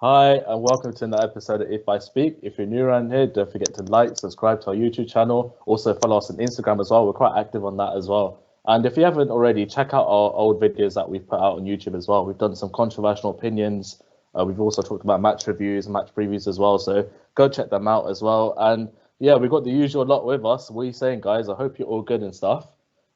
Hi, and welcome to another episode of If I Speak. If you're new around here, don't forget to like, subscribe to our YouTube channel. Also follow us on Instagram as well. We're quite active on that as well. And if you haven't already, check out our old videos that we've put out on YouTube as well. We've done some controversial opinions. We've also talked about match reviews, match previews as well. So go check them out as well. And yeah, we've got the usual lot with us. What are you saying, guys? I hope you're all good and stuff.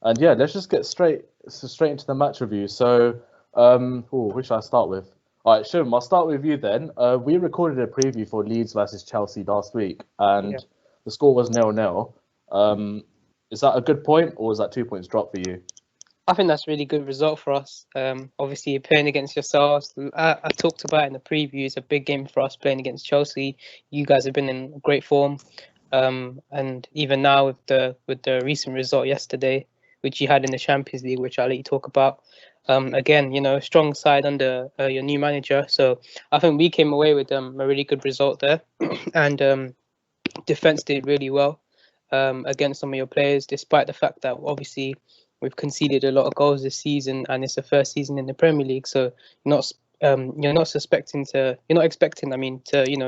And yeah, let's just get straight into the match review. So, who should I start with? All right, Shum, I'll start with you then. We recorded a preview for Leeds versus Chelsea last week, and the score was 0-0. Is that a good point, or is that 2 points drop for you? I think that's a really good result for us. Obviously, you're playing against yourselves. I talked about in the preview, it's a big game for us playing against Chelsea. You guys have been in great form. And even now with the recent result yesterday, which you had in the Champions League, which I'll let you talk about. Again, strong side under your new manager. So I think we came away with a really good result there. And defense did really well against some of your players, despite the fact that obviously we've conceded a lot of goals this season, and it's the first season in the Premier League. So you're not expecting, to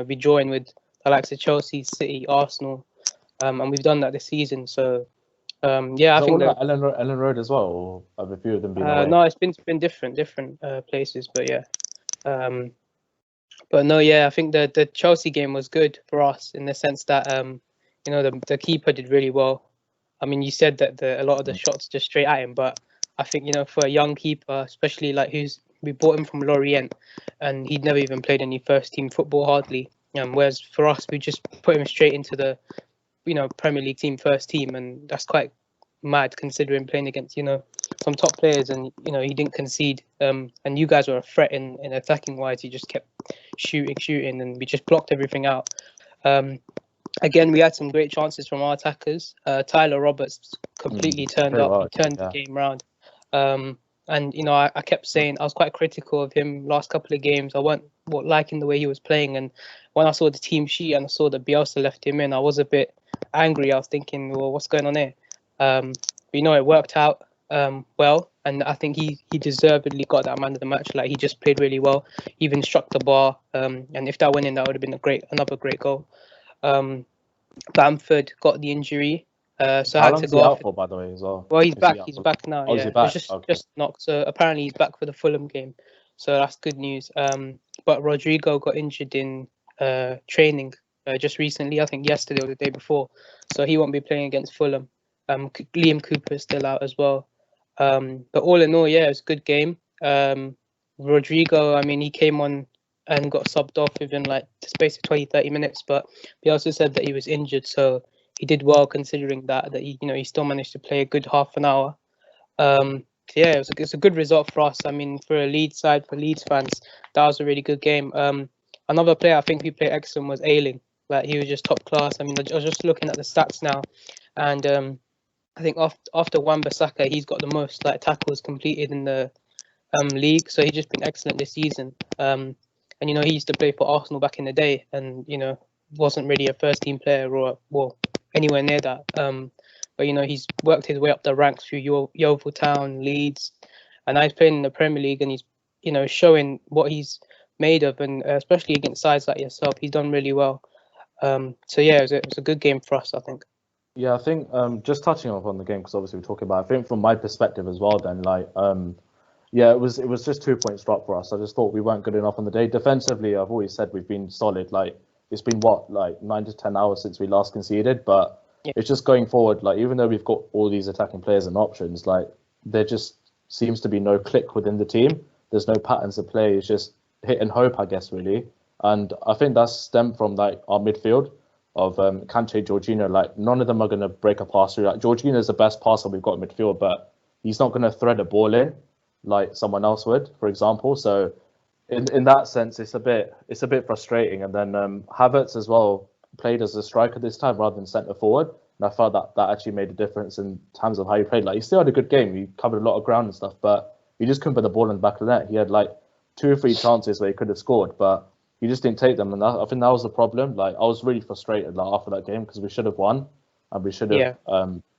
be joined with the likes of Chelsea, City, Arsenal, and we've done that this season. So I think that Ellen Road as well, or have a few of them been away? No, it's been different places, but yeah. But no, yeah, I think the Chelsea game was good for us in the sense that the keeper did really well. I mean, you said that a lot of the shots just straight at him, but I think for a young keeper, especially like we bought him from Lorient, and he'd never even played any first team football hardly. Whereas for us, we just put him straight into the Premier League team first team, and that's quite mad considering playing against some top players, and he didn't concede. And you guys were a threat in attacking wise. He just kept shooting, and we just blocked everything out. Again, we had some great chances from our attackers. Tyler Roberts completely turned the game around. And I kept saying I was quite critical of him last couple of games. I wasn't liking the way he was playing, and when I saw the team sheet and I saw that Bielsa left him in, I was a bit angry. I was thinking, well, what's going on here? But it worked out well, and I think he deservedly got that man of the match. Like, he just played really well, even struck the bar, and if that went in, that would have been another great goal. Bamford got the injury, so I had to go out for, by the way, as well. Well, he's back. He's back now. Oh, yeah, he back? Just knocked. So apparently he's back for the Fulham game. So that's good news. But Rodrigo got injured in training just recently. I think yesterday or the day before. So he won't be playing against Fulham. Liam Cooper's still out as well. But all in all, yeah, it was a good game. Rodrigo, I mean, he came on and got subbed off within like the space of 20-30 minutes, but he also said that he was injured, so he did well considering that he still managed to play a good half an hour. Yeah, it's a good result for us. I mean, for a Leeds side, for Leeds fans, that was a really good game. Another player I think who played excellent was Ayling. Like, he was just top class. I mean, I was just looking at the stats now, and I think after Wan-Bissaka, he's got the most like tackles completed in the league. So he's just been excellent this season. And he used to play for Arsenal back in the day, and wasn't really a first team player or anywhere near that. But he's worked his way up the ranks through Yeovil Town, Leeds, and now he's playing in the Premier League, and he's showing what he's made of, and especially against sides like yourself, he's done really well. So yeah, it was a good game for us, I think. Yeah, I think just touching on the game, because obviously we're talking about, I think from my perspective as well, then yeah, it was just 2 points drop for us. I just thought we weren't good enough on the day. Defensively, I've always said we've been solid. Like, it's been 9 to 10 hours since we last conceded, but it's just going forward. Like, even though we've got all these attacking players and options, like, there just seems to be no click within the team. There's no patterns of play. It's just hit and hope, I guess, really. And I think that's stemmed from like our midfield of Kante, Jorginho. Like, none of them are going to break a pass through. Like, Jorginho is the best passer we've got in midfield, but he's not going to thread a ball in like someone else would, for example. So in that sense, it's a bit frustrating. And then Havertz as well played as a striker this time rather than centre forward, and I felt that actually made a difference in terms of how he played. Like, he still had a good game. He covered a lot of ground and stuff, but he just couldn't put the ball in the back of the net. He had like 2 or 3 chances where he could have scored, but he just didn't take them, and I think that was the problem. Like, I was really frustrated after that game, because we should have won, and we should have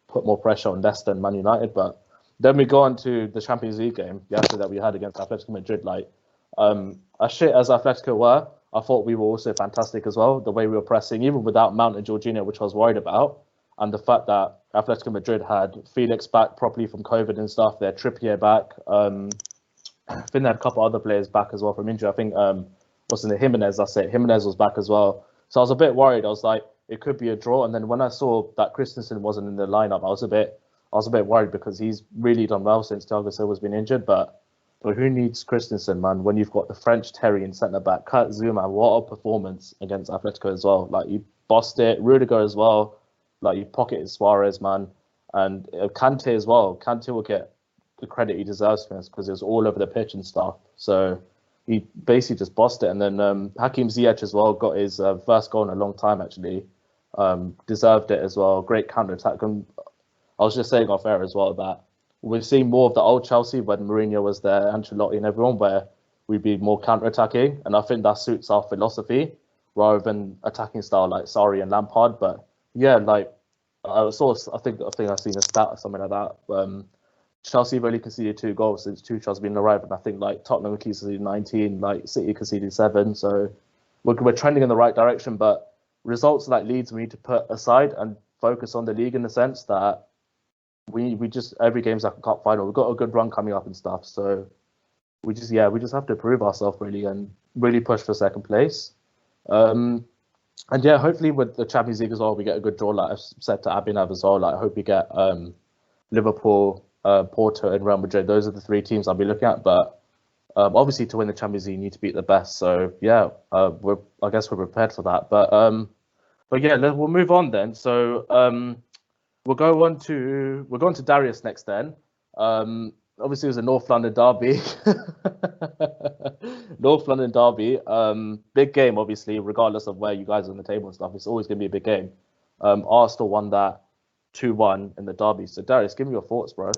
put more pressure on Leicester and Man United. But then we go on to the Champions League game yesterday that we had against Atletico Madrid. Like, as shit as Atletico were, I thought we were also fantastic as well. The way we were pressing, even without Mount and Jorginho, which I was worried about, and the fact that Atletico Madrid had Felix back properly from COVID and stuff. They had Trippier back. I think they had a couple other players back as well from injury. I think what's in the Jimenez? That's it. Jimenez was back as well. So I was a bit worried. I was like, it could be a draw. And then when I saw that Christensen wasn't in the lineup, I was a bit worried because he's really done well since Thiago Silva's been injured. But who needs Christensen, man? When you've got the French Terry in centre back, Kurt Zuma, what a performance against Atletico as well. Like you bossed it, Rudiger as well. Like you pocketed Suarez, man, and Kante as well. Kante will get the credit he deserves for this because it was all over the pitch and stuff. So he basically just bossed it. And then Hakim Ziyech as well got his first goal in a long time actually. Deserved it as well. Great counter attack. And I was just saying off air as well that we've seen more of the old Chelsea when Mourinho was there, Ancelotti and everyone, where we'd be more counter attacking, and I think that suits our philosophy rather than attacking style like Sarri and Lampard. But yeah, like I think I've seen a stat or something like that. Chelsea have only conceded 2 goals since Tuchel's been arrived, and I think like Tottenham conceded 19, like City conceded 7. So we're trending in the right direction. But results like Leeds we need to put aside and focus on the league in the sense that we just every game's like a cup final. We've got a good run coming up and stuff. So we just have to prove ourselves really and really push for second place. And yeah, hopefully with the Champions League as well, we get a good draw. Like I've said to Abhinav as well. Like I hope we get Liverpool, Porto, and Real Madrid. Those are the 3 teams I'll be looking at. But obviously, to win the Champions League, you need to beat the best. So yeah, I guess we're prepared for that. But yeah, we'll move on then. So we'll go on to Darius next then. Obviously, it was a North London derby. North London derby. Big game, obviously, regardless of where you guys are on the table and stuff. It's always going to be a big game. Arsenal won that 2-1 in the derby. So, Darius, give me your thoughts, bro.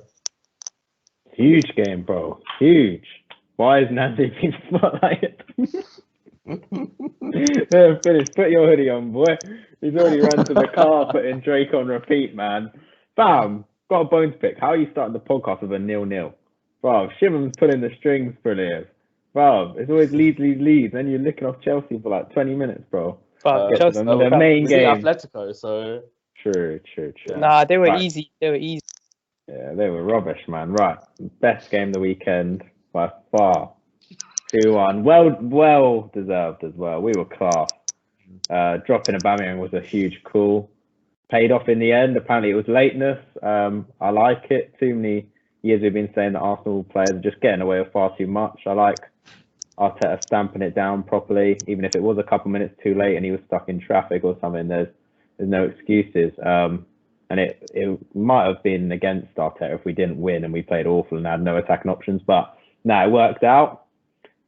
Huge game, bro. Huge. Why isn't Andy being spotlighted? Finish. Put your hoodie on, boy. He's already run to the car, putting Drake on repeat, man. Bam. Got a bone to pick. How are you starting the podcast with a 0-0? Bro, Shimon's pulling the strings for Liv. Bro, it's always Leeds. Then you're licking off Chelsea for like 20 minutes, bro. Chelsea, the main game. Atletico, so... True. Nah, they were easy. Yeah, they were rubbish, man. Right. Best game of the weekend by far. 2-1. Well deserved as well. We were class. Dropping Aubameyang was a huge call. Paid off in the end. Apparently it was lateness. I like it. Too many years we've been saying that Arsenal players are just getting away with far too much. I like Arteta stamping it down properly. Even if it was a couple minutes too late and he was stuck in traffic or something, there's no excuses. And it might have been against Arteta if we didn't win and we played awful and had no attacking options. But no, it worked out.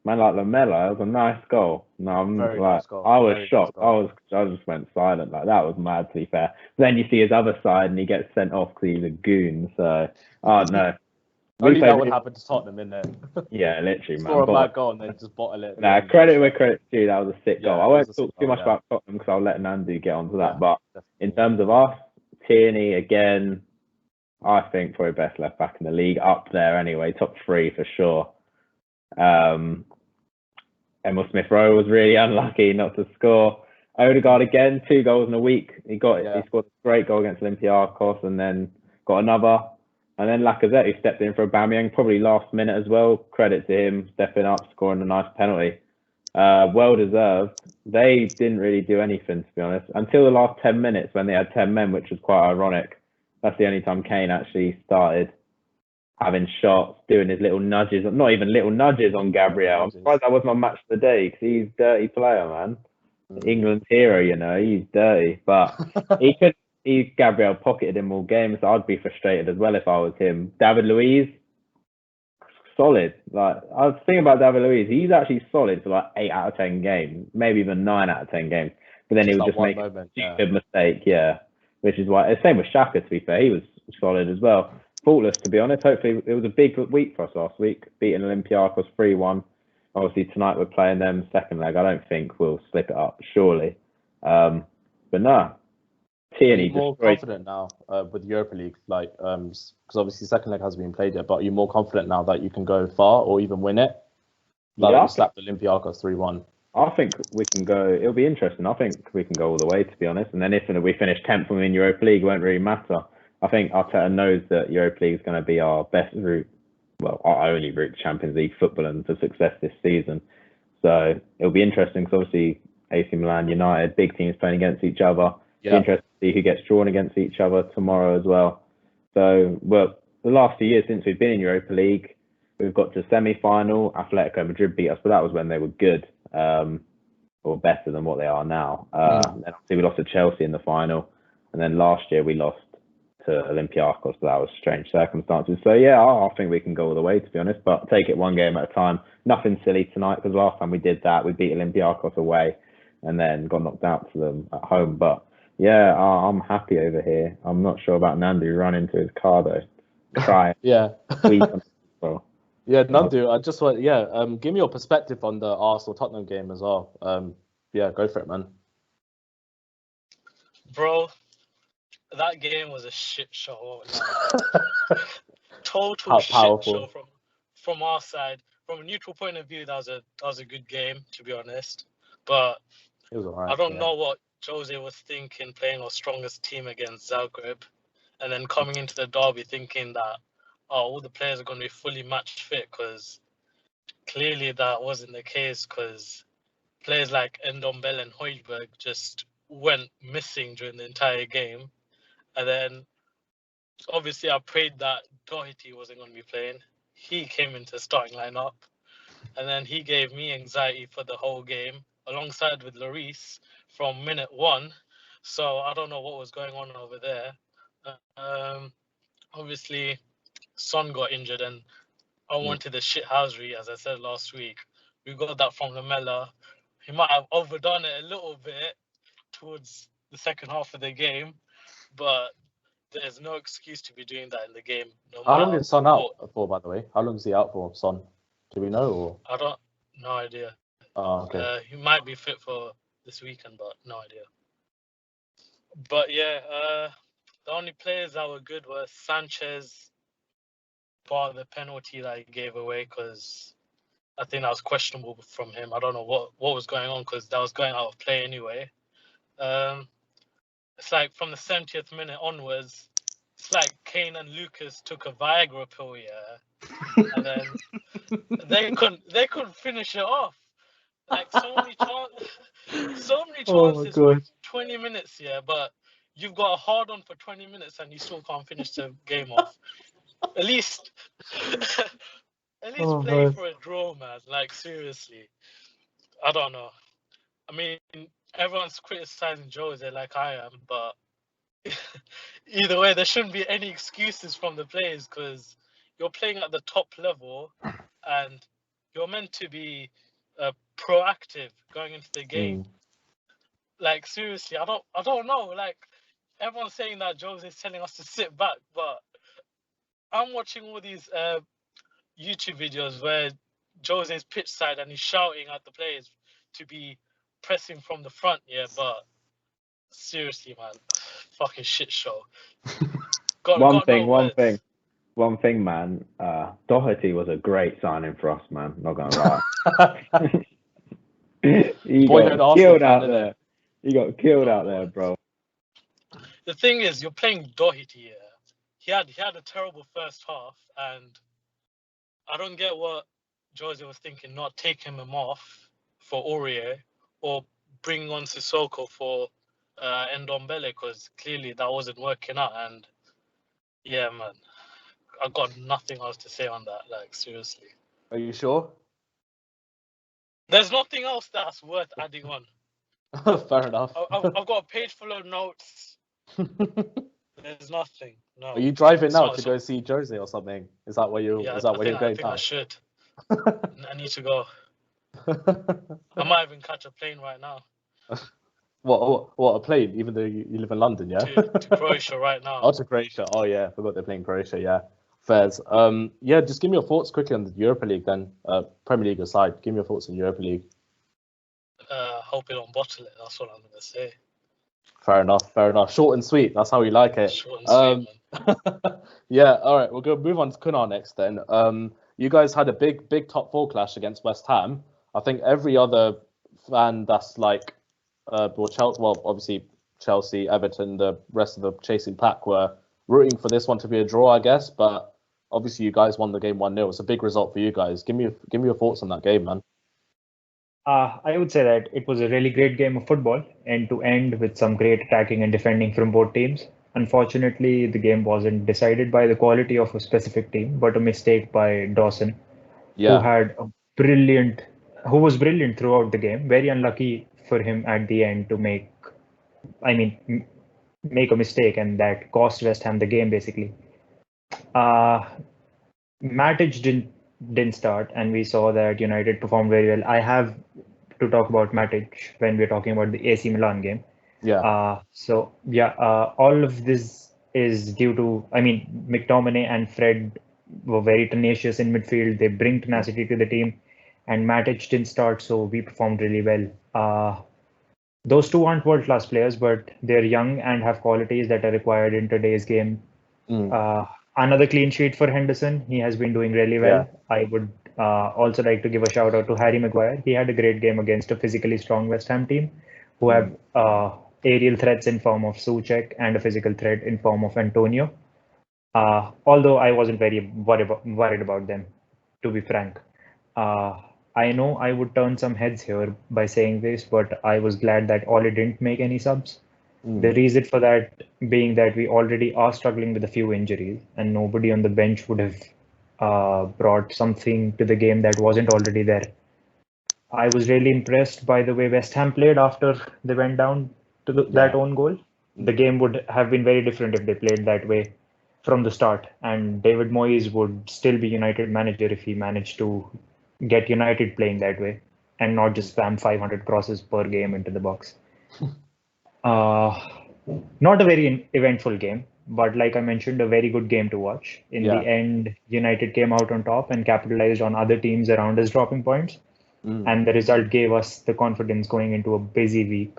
Man, like Lamela, it was a nice goal. No, I'm like, nice goal. I was shocked. I just went silent. Like that was mad, to be fair. Then you see his other side, and he gets sent off because he's a goon. So, no. Only that would happen to Tottenham, in there. Yeah, literally, man. Score a bad goal and then just bottle it. Nah, credit where credit's due. That was a sick goal. I won't talk too much about Tottenham because I'll let Nandu get onto that. But in terms of us, Tierney again, I think probably best left back in the league, up there anyway, top 3 for sure. Emil Smith-Rowe was really unlucky not to score. Odegaard again, 2 goals in a week. He scored a great goal against Olympiacos and then got another. And then Lacazette, who stepped in for Aubameyang, probably last minute as well. Credit to him, stepping up, scoring a nice penalty. Well deserved. They didn't really do anything, to be honest, until the last 10 minutes when they had 10 men, which was quite ironic. That's the only time Kane actually started having shots, doing his little nudges, not even little nudges on Gabriel. I'm surprised that wasn't on match of the day because he's a dirty player, man. England's hero, he's dirty. But Gabriel pocketed him all game, so I'd be frustrated as well if I was him. David Luiz, solid. Like I was thinking about David Luiz, he's actually solid for like 8 out of 10 games, maybe even 9 out of 10 games. But then he would just make a stupid mistake, which is why. Same with Xhaka, to be fair, he was solid as well. Faultless, to be honest. Hopefully, it was a big week for us last week, beating Olympiacos 3-1. Obviously, tonight we're playing them second leg. I don't think we'll slip it up, surely. But no, Tierney. More confident now with Europa League, like because obviously second leg hasn't been played yet. But are you more confident now that you can go far or even win it? Like you slapped Olympiacos 3-1. I think we can go. It'll be interesting. I think we can go all the way, to be honest. And then if we finish 10th in Europa League, it won't really matter. I think Arteta knows that Europa League is going to be our best route, well, our only route to Champions League football and to success this season. So it'll be interesting because obviously AC Milan, United, big teams playing against each other. Yeah. It'll be interesting to see who gets drawn against each other tomorrow as well. So, well, the last few years since we've been in Europa League, we've got to semi-final. Atletico Madrid beat us, but that was when they were good, or better than what they are now. And then obviously we lost to Chelsea in the final, and then last year we lost to Olympiacos, but that was strange circumstances. So yeah, I think we can go all the way, to be honest, but take it one game at a time. Nothing silly tonight, because last time we did that, we beat Olympiacos away and then got knocked out to them at home. But yeah, I'm happy over here. I'm not sure about Nandu running to his car though. Try Yeah. Well, Yeah, Nandu, I just want, give me your perspective on the Arsenal-Tottenham game as well. Yeah, go for it, man. Bro, that game was a shit show. Total shit show from our side. From a neutral point of view, that was a good game, to be honest. But It was all right, I don't know what Jose was thinking playing our strongest team against Zagreb, and then coming into the derby thinking that all the players are going to be fully match fit, because clearly that wasn't the case, because players like Ndombele and Højbjerg just went missing during the entire game. And then obviously I prayed that Doherty wasn't going to be playing. He came into the starting lineup, and then he gave me anxiety for the whole game, alongside with Lloris from minute 1. So I don't know what was going on over there. Obviously Son got injured, and I wanted the shithousery, as I said last week. We got that from Lamela. He might have overdone it a little bit towards the second half of the game, but there's no excuse to be doing that in the game. How long is Son out for, by the way? How long is he out for, Son? Do we know? Or? No idea. Oh, okay. He might be fit for this weekend, but no idea. But yeah, the only players that were good were Sanchez, bar the penalty that he gave away, because I think that was questionable from him. I don't know what was going on, because that was going out of play anyway. It's like from the 70th minute onwards, it's like Kane and Lucas took a Viagra pill, and then they couldn't finish it off. Like so many chances for 20 minutes, but you've got a hard on for 20 minutes and you still can't finish the game off. At least play for a draw, man. Like seriously, I don't know. I mean, everyone's criticizing Jose like I am, but either way, there shouldn't be any excuses from the players, because you're playing at the top level and you're meant to be proactive going into the game. Like seriously, I don't know. Like everyone's saying that Jose is telling us to sit back, but I'm watching all these YouTube videos where Jose's pitch side and he's shouting at the players to be pressing from the front, but seriously, man, fucking shit show. One thing, man. Doherty was a great signing for us, man. Not gonna lie. He got killed out there. He got killed out there, bro. The thing is, you're playing Doherty. He had a terrible first half, and I don't get what Jose was thinking, not taking him off for Aurier or bringing on Sissoko for Ndombele, because clearly that wasn't working out. And yeah, man, I got nothing else to say on that. Like seriously. Are you sure? There's nothing else that's worth adding on. Fair enough. I've got a page full of notes. There's nothing. No. Are you driving now to go see Jose or something? Is that where you're? Yeah, is that where you're going? I think I should. I need to go. I might even catch a plane right now. What a plane? Even though you live in London, yeah. To Croatia right now. Oh, to Croatia. Oh yeah, forgot they're playing Croatia. Yeah, fairs. Yeah, just give me your thoughts quickly on the Europa League then. Premier League aside, give me your thoughts on Europa League. Hope you don't bottle it. That's what I'm gonna say. Fair enough. Short and sweet. That's how we like it. Short and sweet, man. Yeah. All right. We'll go move on to Kunar next then. You guys had a big top four clash against West Ham. I think every other fan that's like, well, obviously Chelsea, Everton, the rest of the chasing pack were rooting for this one to be a draw, I guess. But obviously, you guys won the game 1-0. It's a big result for you guys. Give me your thoughts on that game, man. I would say that it was a really great game of football, end to end, with some great attacking and defending from both teams. Unfortunately, the game wasn't decided by the quality of a specific team, but a mistake by Dawson, who had a who was brilliant throughout the game. Very unlucky for him at the end to make a mistake, and that cost West Ham the game basically. Matic didn't start, and we saw that United performed very well. I have to talk about Matic when we're talking about the AC Milan game. All of this is due to, McTominay and Fred were very tenacious in midfield. They bring tenacity to the team, and Matic didn't start, so we performed really well. Those two aren't world-class players, but they're young and have qualities that are required in today's game. Another clean sheet for Henderson. He has been doing really well. I would also like to give a shout out to Harry Maguire. He had a great game against a physically strong West Ham team who have aerial threats in form of Souček and a physical threat in form of Antonio. Although I wasn't very worried about them, to be frank. I know I would turn some heads here by saying this, but I was glad that Ole didn't make any subs. The reason for that being that we already are struggling with a few injuries, and nobody on the bench would have brought something to the game that wasn't already there. I was really impressed by the way West Ham played after they went down to that own goal. The game would have been very different if they played that way from the start, and David Moyes would still be United manager if he managed to get United playing that way and not just spam 500 crosses per game into the box. Not a very eventful game, but like I mentioned, a very good game to watch. In the end, United came out on top and capitalized on other teams around us dropping points. And the result gave us the confidence going into a busy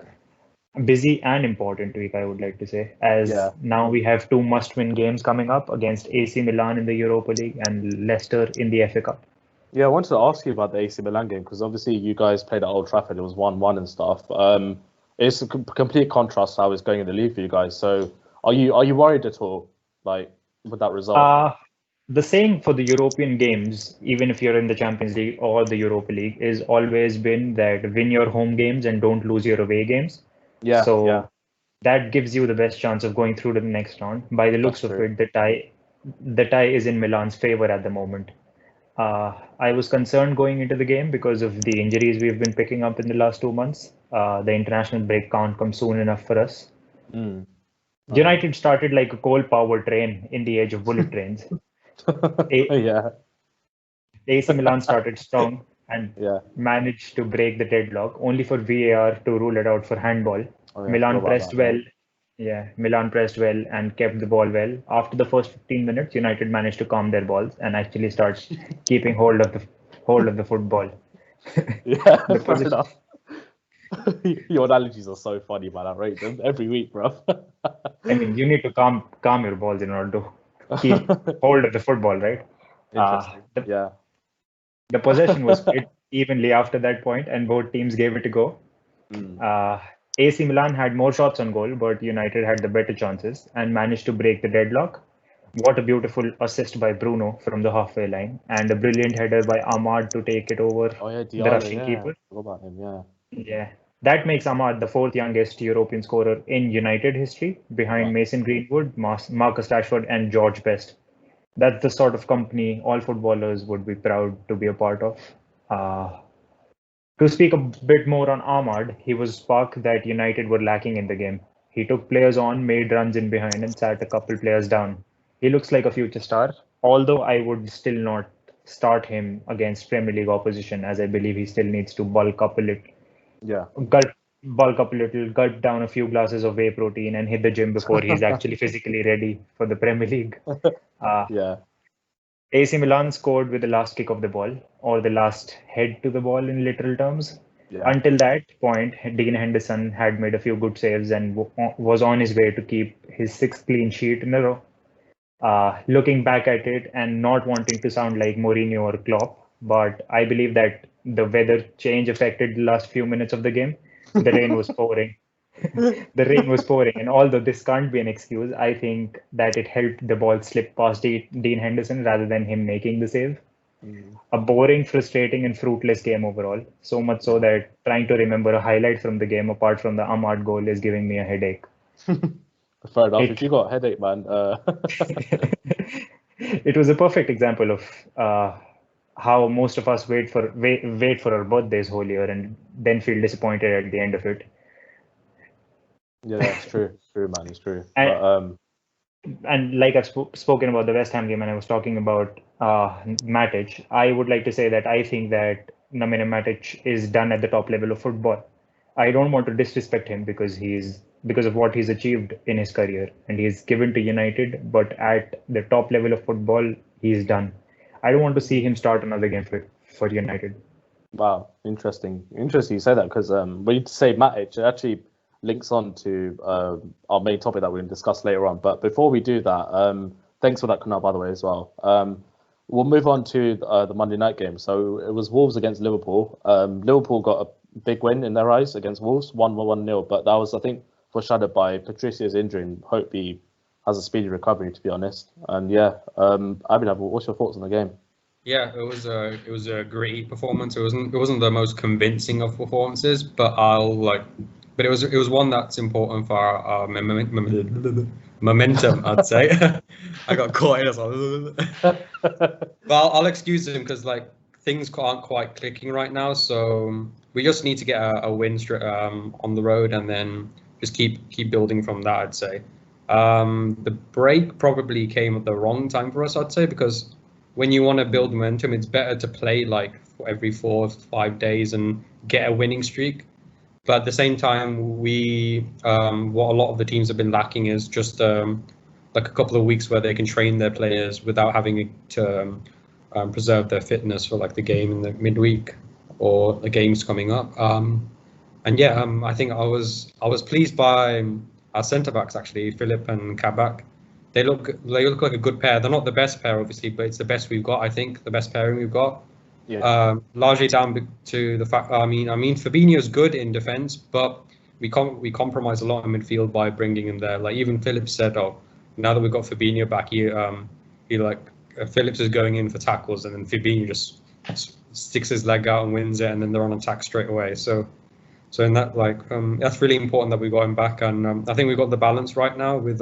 and important week, I would like to say, as now we have two must-win games coming up against AC Milan in the Europa League and Leicester in the FA Cup. Yeah, I wanted to ask you about the AC Milan game because obviously you guys played at Old Trafford. It was 1-1 and stuff. It's a complete contrast to how it's going in the league for you guys. So are you worried at all, like, with that result? The saying for the European games, even if you're in the Champions League or the Europa League, is always been that win your home games and don't lose your away games. That gives you the best chance of going through to the next round. By the looks of it, the tie is in Milan's favor at the moment. I was concerned going into the game because of the injuries we've been picking up in the last 2 months. The international break can't come soon enough for us. United started like a coal power train in the age of bullet trains. AC Milan started strong and managed to break the deadlock, only for VAR to rule it out for handball. Milan pressed well. Milan pressed well and kept the ball well. After the first 15 minutes, United managed to calm their balls and actually start keeping hold of the football. Fair enough. Your analogies are so funny, man. I rate them every week, bro. I mean, you need to calm your balls in order to keep hold of the football, right? The possession was split evenly after that point, and both teams gave it a go. AC Milan had more shots on goal, but United had the better chances and managed to break the deadlock. What a beautiful assist by Bruno from the halfway line, and a brilliant header by Ahmad to take it over the Russian keeper. About him, That makes Ahmad the fourth youngest European scorer in United history, behind Mason Greenwood, Marcus Rashford, and George Best. That's the sort of company all footballers would be proud to be a part of. To speak a bit more on Ahmad, he was spark that United were lacking in the game. He took players on, made runs in behind, and sat a couple players down. He looks like a future star, although I would still not start him against Premier League opposition, as I believe he still needs to bulk up a little, gulp down a few glasses of whey protein and hit the gym before he's actually physically ready for the Premier League. AC Milan scored with the last kick of the ball, or the last head to the ball in literal terms. Until that point, Dean Henderson had made a few good saves and was on his way to keep his sixth clean sheet in a row. Looking back at it and not wanting to sound like Mourinho or Klopp, but I believe that the weather change affected the last few minutes of the game. The rain was pouring. The rain was pouring, and although this can't be an excuse, I think that it helped the ball slip past Dean Henderson rather than him making the save. A boring, frustrating, and fruitless game overall. So much so that trying to remember a highlight from the game apart from the Ahmad goal is giving me a headache. Fair enough. If you got a headache, man. It was a perfect example of how most of us wait for our birthdays whole year and then feel disappointed at the end of it. Yeah, that's true. True, man. It's true. And like I've spoken about the West Ham game, and I was talking about Matic, I would like to say that I think that Nemanja Matic is done at the top level of football. I don't want to disrespect him because of what he's achieved in his career, and he's given to United, but at the top level of football, he's done. I don't want to see him start another game for United. Wow, interesting. Interesting you say that, because when you say Matic, it actually links on to our main topic that we're going to discuss later on. But before we do that, thanks for that, Kunal, by the way, as well. We'll move on to the Monday night game. So it was Wolves against Liverpool. Liverpool got a big win in their eyes against Wolves, 1-0. But that was, I think, foreshadowed by Patricia's injury, and hope he has a speedy recovery, to be honest. And yeah, Abhinav, what's your thoughts on the game? Yeah, it was a great performance. It wasn't the most convincing of performances, but but it was one that's important for our momentum, I'd say. I got caught in as well. But I'll excuse him because things aren't quite clicking right now. So we just need to get a win on the road and then just keep building from that, I'd say. The break probably came at the wrong time for us, I'd say, because when you want to build momentum, it's better to play every 4 or 5 days and get a winning streak. But at the same time, what a lot of the teams have been lacking is just a couple of weeks where they can train their players without having to preserve their fitness for the game in the midweek or the games coming up. I think I was pleased by our centre backs, actually, Philip and Kabak. They look like a good pair. They're not the best pair, obviously, but it's the best we've got. I think the best pairing we've got. Yeah. Largely down to the fact. I mean, Fabinho's good in defence, but we compromise a lot in midfield by bringing him there. Even Phillips said, "Oh, now that we've got Fabinho back here, Phillips is going in for tackles, and then Fabinho just sticks his leg out and wins it, and then they're on attack straight away." So in that, that's really important that we got him back, and I think we've got the balance right now with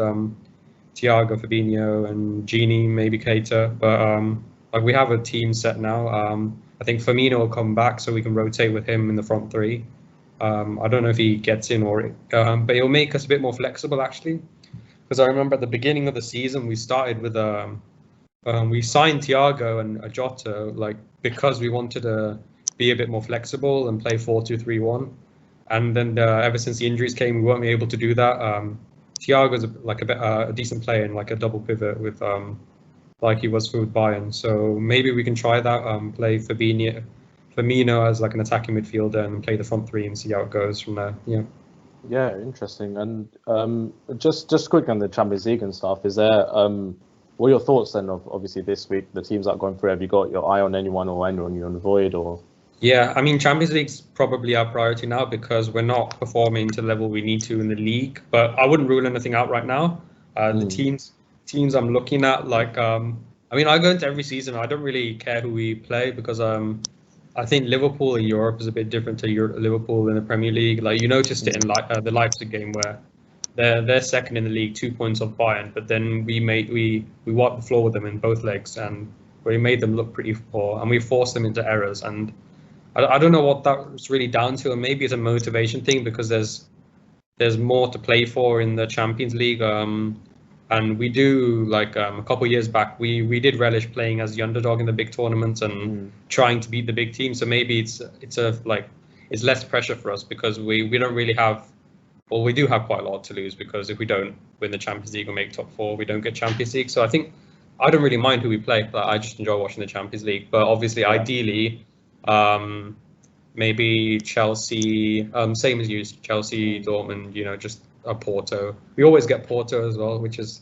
Thiago, Fabinho, and Gini, maybe Keita, but we have a team set now. I think Firmino will come back so we can rotate with him in the front three. I don't know if he gets in but it'll make us a bit more flexible, actually, because I remember at the beginning of the season we started with we signed Thiago and Jota because we wanted to be a bit more flexible and play 4-2-3-1, and then ever since the injuries came, we weren't able to do that. Thiago's a decent player in a double pivot with he was for Bayern. So maybe we can try that. Play Firmino as an attacking midfielder and play the front three and see how it goes from there. Yeah. Yeah, interesting. And just quick on the Champions League and stuff. Is there what are your thoughts then of obviously this week the teams that are going through? Have you got your eye on anyone or anyone you avoid or? Yeah, I mean, Champions League's probably our priority now because we're not performing to the level we need to in the league. But I wouldn't rule anything out right now. The teams I'm looking at, I go into every season. I don't really care who we play because I think Liverpool in Europe is a bit different to Liverpool in the Premier League. You noticed it in the Leipzig game where they're second in the league, 2 points off Bayern, but then we wiped the floor with them in both legs and we made them look pretty poor and we forced them into errors. And I don't know what that's really down to, and maybe it's a motivation thing because there's more to play for in the Champions League. And we do a couple of years back, we did relish playing as the underdog in the big tournaments and trying to beat the big team. So maybe it's less pressure for us because we don't really have. Well, we do have quite a lot to lose because if we don't win the Champions League or make top 4, we don't get Champions League. So I think I don't really mind who we play, but I just enjoy watching the Champions League. But obviously, ideally, maybe Chelsea, same as you, Chelsea, Dortmund, just a Porto. We always get Porto as well, which is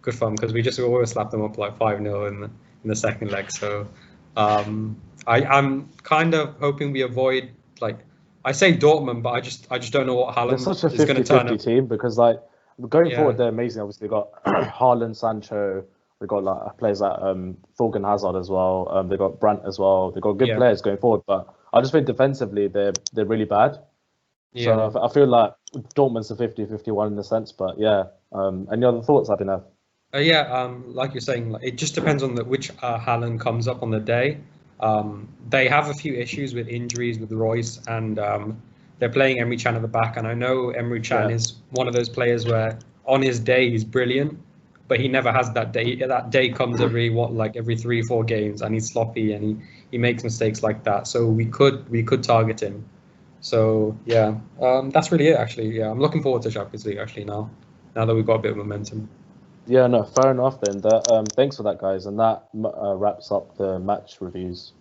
good fun because we always slap them up 5-0 in the second leg. So I'm kind of hoping we avoid, like, I say Dortmund, but I just don't know what They're Haaland such a is going to turn 50-50 up. team because like going Yeah. forward they're amazing. Obviously, they've got Haaland, Sancho. They've got like players like Thorgan Hazard as well. They've got Brandt as well. They've got good Yeah. players going forward, but I just think defensively they're really bad. Yeah. So I feel like Dortmund's a 50-51 in a sense, but yeah. Any other thoughts, I don't know. Like you're saying, like, it just depends on which Haaland comes up on the day. They have a few issues with injuries with Royce, and they're playing Emre Can at the back. And I know Emre Can is one of those players where on his day he's brilliant, but he never has that day. That day comes every 3-4 games, and he's sloppy and he makes mistakes like that. So we could target him. So yeah, that's really it actually. Yeah, I'm looking forward to Champions League actually now that we've got a bit of momentum. Yeah, no, fair enough then. Thanks for that, guys, and that wraps up the match reviews.